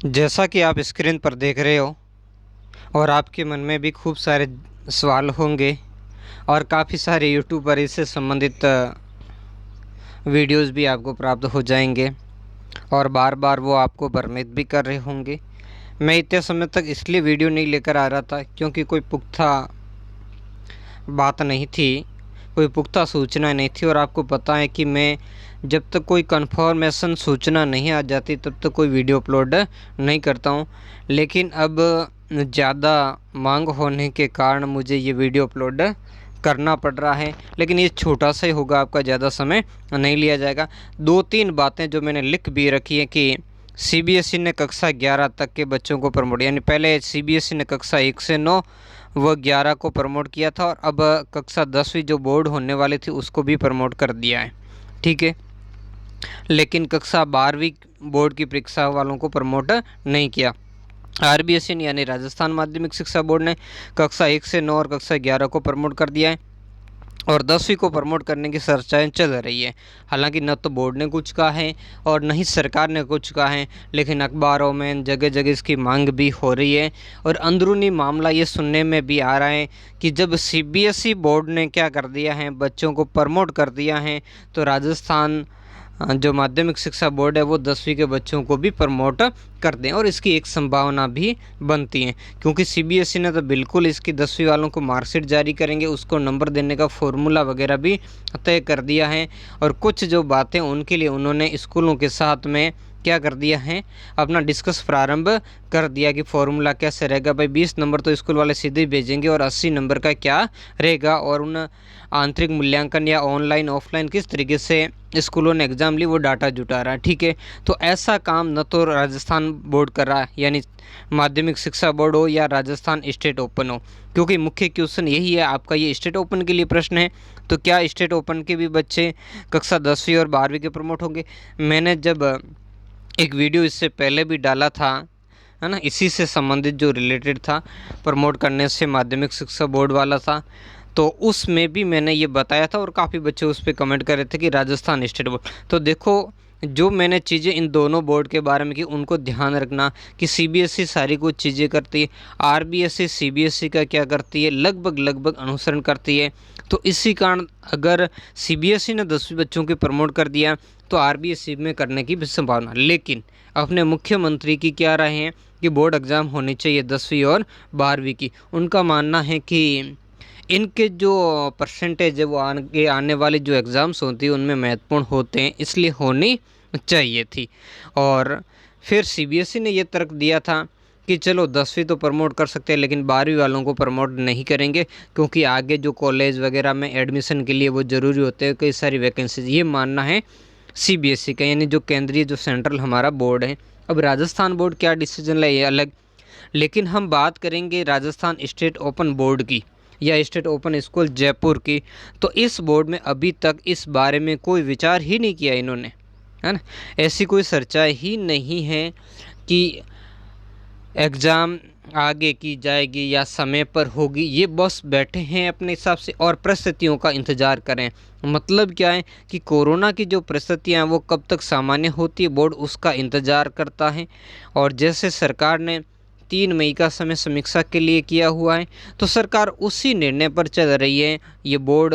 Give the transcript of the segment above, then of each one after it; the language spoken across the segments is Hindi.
जैसा कि आप स्क्रीन पर देख रहे हो और आपके मन में भी खूब सारे सवाल होंगे और काफ़ी सारे यूट्यूब पर इससे संबंधित वीडियोस भी आपको प्राप्त हो जाएंगे और बार बार वो आपको भ्रमित भी कर रहे होंगे। मैं इतने समय तक इसलिए वीडियो नहीं लेकर आ रहा था क्योंकि कोई पुख्ता बात नहीं थी, कोई पुख्ता सूचना नहीं थी। और आपको पता है कि मैं जब तक कोई कन्फर्मेशन सूचना नहीं आ जाती तब तक कोई वीडियो अपलोड नहीं करता हूँ। लेकिन अब ज़्यादा मांग होने के कारण मुझे ये वीडियो अपलोड करना पड़ रहा है। लेकिन ये छोटा सा ही होगा, आपका ज़्यादा समय नहीं लिया जाएगा। 2-3 बातें जो मैंने लिख भी रखी है कि सीबीएसई ने कक्षा 11 तक के बच्चों को प्रमोट, यानी पहले सीबीएसई ने कक्षा 1 से 9 व 11 को प्रमोट किया था और अब कक्षा 10वीं जो बोर्ड होने वाली थी उसको भी प्रमोट कर दिया है, ठीक है। लेकिन कक्षा 12वीं बोर्ड की परीक्षा वालों को प्रमोट नहीं किया। आरबीएसई यानी राजस्थान माध्यमिक शिक्षा बोर्ड ने कक्षा 1 से 9 और कक्षा 11 को प्रमोट कर दिया है और 10वीं को प्रमोट करने की चर्चाएं चल रही है। हालांकि न तो बोर्ड ने कुछ कहा है और न ही सरकार ने कुछ कहा है, लेकिन अखबारों में जगह जगह इसकी मांग भी हो रही है। और अंदरूनी मामला ये सुनने में भी आ रहा है कि जब सीबीएसई बोर्ड ने क्या कर दिया है, बच्चों को प्रमोट कर दिया है, तो राजस्थान जो माध्यमिक शिक्षा बोर्ड है वो 10वीं के बच्चों को भी प्रमोट कर दें। और इसकी एक संभावना भी बनती है क्योंकि सीबीएसई ने तो बिल्कुल इसकी 10वीं वालों को मार्कशीट जारी करेंगे, उसको नंबर देने का फॉर्मूला वगैरह भी तय कर दिया है। और कुछ जो बातें उनके लिए उन्होंने स्कूलों के साथ में क्या कर दिया है, अपना डिस्कस प्रारंभ कर दिया कि फॉर्मूला कैसे रहेगा। भाई 20 नंबर तो स्कूल वाले सीधे ही भेजेंगे और 80 नंबर का क्या रहेगा, और उन आंतरिक मूल्यांकन या ऑनलाइन ऑफलाइन किस तरीके से स्कूलों ने एग्ज़ाम ली वो डाटा जुटा रहा है, ठीक है। तो ऐसा काम न तो राजस्थान बोर्ड कर रहा है, यानी माध्यमिक शिक्षा बोर्ड हो या राजस्थान स्टेट ओपन हो, क्योंकि मुख्य क्वेश्चन यही है आपका। ये स्टेट ओपन के लिए प्रश्न है, तो क्या स्टेट ओपन के भी बच्चे कक्षा 10वीं और 12वीं के प्रमोट होंगे? मैंने जब एक वीडियो इससे पहले भी डाला था, है ना, इसी से संबंधित जो रिलेटेड था, प्रमोट करने से माध्यमिक शिक्षा बोर्ड वाला था, तो उसमें भी मैंने ये बताया था और काफ़ी बच्चे उस पर कमेंट कर रहे थे कि राजस्थान स्टेट बोर्ड। तो देखो, जो मैंने चीज़ें इन दोनों बोर्ड के बारे में की उनको ध्यान रखना कि सीबीएसई सारी कुछ चीज़ें करती है, आरबीएसई सीबीएसई का क्या करती है, लगभग अनुसरण करती है। तो इसी कारण अगर सीबीएसई ने 10वीं बच्चों के प्रमोट कर दिया तो आरबीएसई में करने की भी संभावना। लेकिन अपने मुख्यमंत्री की क्या राय है कि बोर्ड एग्ज़ाम होनी चाहिए 10वीं और 12वीं की। उनका मानना है कि इनके जो परसेंटेज है वो आगे आने वाली जो एग्ज़ाम्स होती है उनमें महत्वपूर्ण होते हैं, इसलिए होनी चाहिए थी। और फिर सीबीएसई ने ये तर्क दिया था कि चलो 10वीं तो प्रमोट कर सकते हैं लेकिन 12वीं वालों को प्रमोट नहीं करेंगे क्योंकि आगे जो कॉलेज वगैरह में एडमिशन के लिए वो ज़रूरी होते हैं, कई सारी वैकेंसीज। ये मानना है सीबीएसई का, यानी जो केंद्रीय जो सेंट्रल हमारा बोर्ड है। अब राजस्थान बोर्ड क्या डिसीजन ले ये अलग, लेकिन हम बात करेंगे राजस्थान स्टेट ओपन बोर्ड की या स्टेट ओपन स्कूल जयपुर की। तो इस बोर्ड में अभी तक इस बारे में कोई विचार ही नहीं किया इन्होंने, है ना। ऐसी कोई चर्चा ही नहीं है कि एग्ज़ाम आगे की जाएगी या समय पर होगी। ये बस बैठे हैं अपने हिसाब से और परिस्थितियों का इंतज़ार करें। मतलब क्या है कि कोरोना की जो परिस्थितियाँ हैं वो कब तक सामान्य होती है, बोर्ड उसका इंतज़ार करता है। और जैसे सरकार ने 3 मई का समय समीक्षा के लिए किया हुआ है, तो सरकार उसी निर्णय पर चल रही है। ये बोर्ड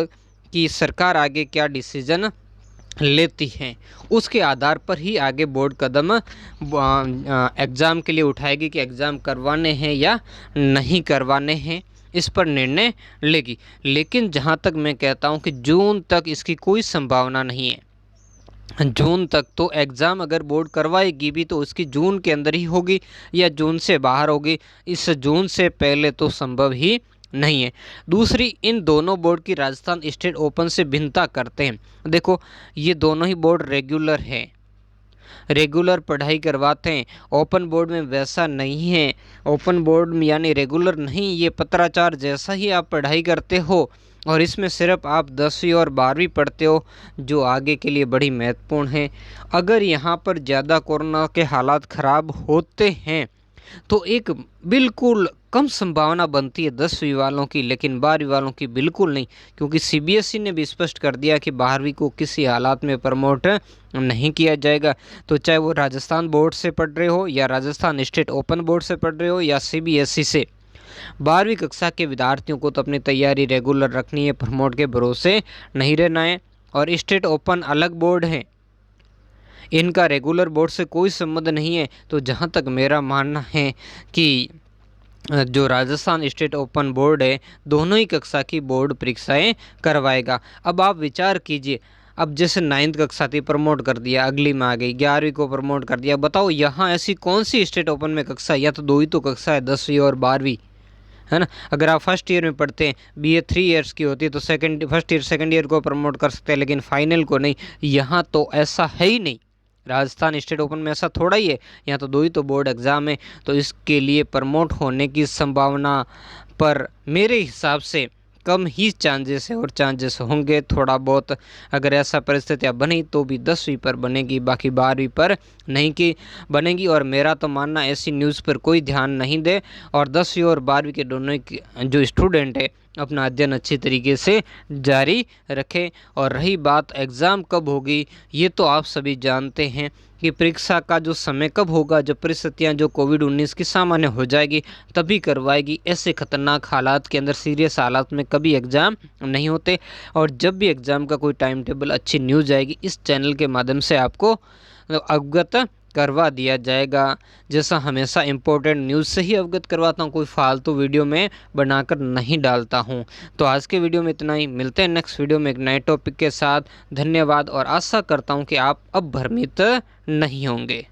की सरकार आगे क्या डिसीजन लेती हैं उसके आधार पर ही आगे बोर्ड कदम एग्ज़ाम के लिए उठाएगी कि एग्ज़ाम करवाने हैं या नहीं करवाने हैं, इस पर निर्णय लेगी। लेकिन जहां तक मैं कहता हूं कि जून तक इसकी कोई संभावना नहीं है। जून तक तो एग्ज़ाम अगर बोर्ड करवाएगी भी तो उसकी जून के अंदर ही होगी या जून से बाहर होगी, इस जून से पहले तो संभव ही नहीं है। दूसरी, इन दोनों बोर्ड की राजस्थान स्टेट ओपन से भिन्नता करते हैं। देखो, ये दोनों ही बोर्ड रेगुलर है, रेगुलर पढ़ाई करवाते हैं। ओपन बोर्ड में वैसा नहीं है। ओपन बोर्ड में यानी रेगुलर नहीं, ये पत्राचार जैसा ही आप पढ़ाई करते हो और इसमें सिर्फ आप 10वीं और 12वीं पढ़ते हो जो आगे के लिए बड़ी महत्वपूर्ण है। अगर यहाँ पर ज़्यादा कोरोना के हालात ख़राब होते हैं तो एक बिल्कुल कम संभावना बनती है 10वीं वालों की, लेकिन 12वीं वालों की बिल्कुल नहीं, क्योंकि सीबीएसई ने भी स्पष्ट कर दिया कि 12वीं को किसी हालात में प्रमोट नहीं किया जाएगा। तो चाहे वो राजस्थान बोर्ड से पढ़ रहे हो या राजस्थान स्टेट ओपन बोर्ड से पढ़ रहे हो या सीबीएसई से, 12वीं कक्षा के विद्यार्थियों को तो अपनी तैयारी रेगुलर रखनी है, प्रमोट के भरोसे नहीं रहना है। और स्टेट ओपन अलग बोर्ड है, इनका रेगुलर बोर्ड से कोई संबंध नहीं है। तो जहाँ तक मेरा मानना है कि जो राजस्थान स्टेट ओपन बोर्ड है दोनों ही कक्षा की बोर्ड परीक्षाएं करवाएगा। अब आप विचार कीजिए, अब जैसे 9th कक्षा थी प्रमोट कर दिया, अगली में आ गई 11वीं को प्रमोट कर दिया, बताओ यहाँ ऐसी कौन सी स्टेट ओपन में कक्षा, या तो दो ही तो कक्षा है, 10वीं और 12वीं, है ना। अगर आप फर्स्ट ईयर में पढ़ते हैं, बीए 3 इयर्स की होती है, तो फर्स्ट ईयर सेकंड ईयर को प्रमोट कर सकते हैं, लेकिन फाइनल को नहीं। यहाँ तो ऐसा है ही नहीं, राजस्थान स्टेट ओपन में ऐसा थोड़ा ही है, यहाँ तो दो ही तो बोर्ड एग्ज़ाम है। तो इसके लिए प्रमोट होने की संभावना पर मेरे हिसाब से कम ही चांसेस है, और चांसेस होंगे थोड़ा बहुत। अगर ऐसा परिस्थितियाँ बनी तो भी 10वीं पर बनेगी, बाकी 12वीं पर नहीं की बनेगी। और मेरा तो मानना ऐसी न्यूज़ पर कोई ध्यान नहीं दे, और 10वीं और 12वीं के दोनों जो स्टूडेंट है अपना अध्ययन अच्छी तरीके से जारी रखें। और रही बात एग्ज़ाम कब होगी, ये तो आप सभी जानते हैं कि परीक्षा का जो समय कब होगा, जब परिस्थितियाँ जो कोविड-19 की सामान्य हो जाएगी तभी करवाएगी। ऐसे खतरनाक हालात के अंदर, सीरियस हालात में कभी एग्ज़ाम नहीं होते। और जब भी एग्ज़ाम का कोई टाइम टेबल, अच्छी न्यूज़ आएगी, इस चैनल के माध्यम से आपको अवगत करवा दिया जाएगा। जैसा हमेशा इम्पोर्टेंट न्यूज़ से ही अवगत करवाता हूँ, कोई फालतू वीडियो में बनाकर नहीं डालता हूँ। तो आज के वीडियो में इतना ही, मिलते हैं नेक्स्ट वीडियो में एक नए टॉपिक के साथ। धन्यवाद, और आशा करता हूँ कि आप अब भ्रमित नहीं होंगे।